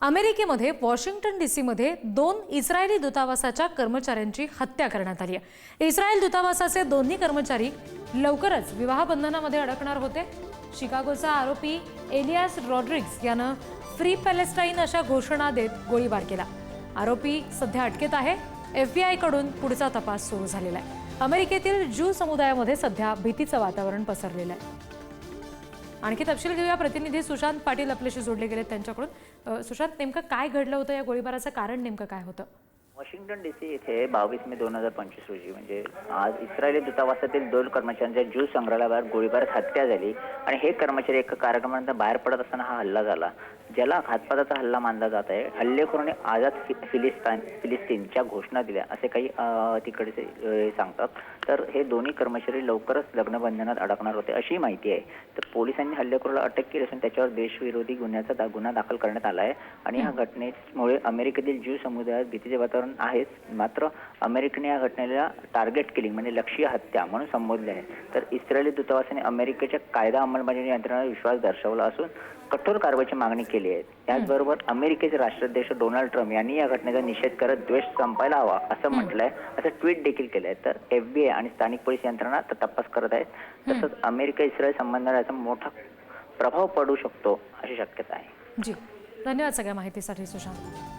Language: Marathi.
अमेरिकेमध्ये वॉशिंग्टन डीसीमध्ये 2 इस्रायली दूतावासाच्या कर्मचाऱ्यांची हत्या करण्यात आली आहे। इस्रायल दूतावासाचे दोन्ही कर्मचारी लवकरच विवाह बंधनामध्ये अडकणार होते। शिकागोचा आरोपी एलियास रॉड्रिग्स यानं फ्री पॅलेस्टाईन अशा घोषणा देत गोळीबार केला। आरोपी सध्या अटकेत आहे। FBI कडून पुढचा तपास सुरू झालेला आहे। अमेरिकेतील ज्यू समुदायामध्ये सध्या भीतीचं वातावरण पसरलेलं आहे। आणखी तपशील घेऊया, प्रतिनिधी सुशांत पाटील आपल्याशी जोडले गेले त्यांच्याकडून। सुशांत, नेमकं काय घडलं होतं? या गोळीबाराचं कारण नेमकं काय होतं? वॉशिंग्टन डीसी येथे 22 मे 2025 रोजी म्हणजे आज इस्रायली दूतावासातील 2 कर्मचाऱ्यांच्या ज्यू संग्रहालयावर गोळीबारात हत्या झाली आणि हे कर्मचारी एका कार्यक्रमानंतर बाहेर पडत असताना हा हल्ला झाला, ज्याला घातपाताचा हल्ला मानला जात आहे। हल्लेखोराने आझाद फिलिस्तीनच्या घोषणा दिल्या असे काही तिकडचे सांगतात। तर हे दोन्ही कर्मचारी लवकरच लग्नबंधनात अडकणार होते अशी माहिती आहे। तर पोलिसांनी हल्लेखोराला अटक केली असून त्याच्यावर देशविरोधी गुन्हा दाखल करण्यात आला आहे आणि या घटनेमुळे अमेरिकेतील ज्यू समुदायात भीतीचे वातावरण आहेच। मात्र अमेरिकेने या घटनेला टार्गेट किलिंग म्हणजे लक्ष्य हत्या म्हणून संबोधले आहे। तर इस्रायली दूतावासाने अमेरिकेच्या कायदा अंमलबजावणी यंत्रणेवर विश्वास दर्शवला असून कठोर कारवाईची मागणी केली आहे। त्याचबरोबर अमेरिकेचे राष्ट्राध्यक्ष डोनाल्ड ट्रम्प यांनी या घटनेचा निषेध करत द्वेष संपायला हवा असं म्हटलंय, असं ट्विट देखील केलंय। तर FBI आणि स्थानिक पोलीस यंत्रणा तपास करत आहेत। तसंच अमेरिका इस्रायल संबंधाला याचा मोठा प्रभाव पडू शकतो अशी शक्यता आहे। जी, धन्यवाद सगळ्या माहितीसाठी सुशांत।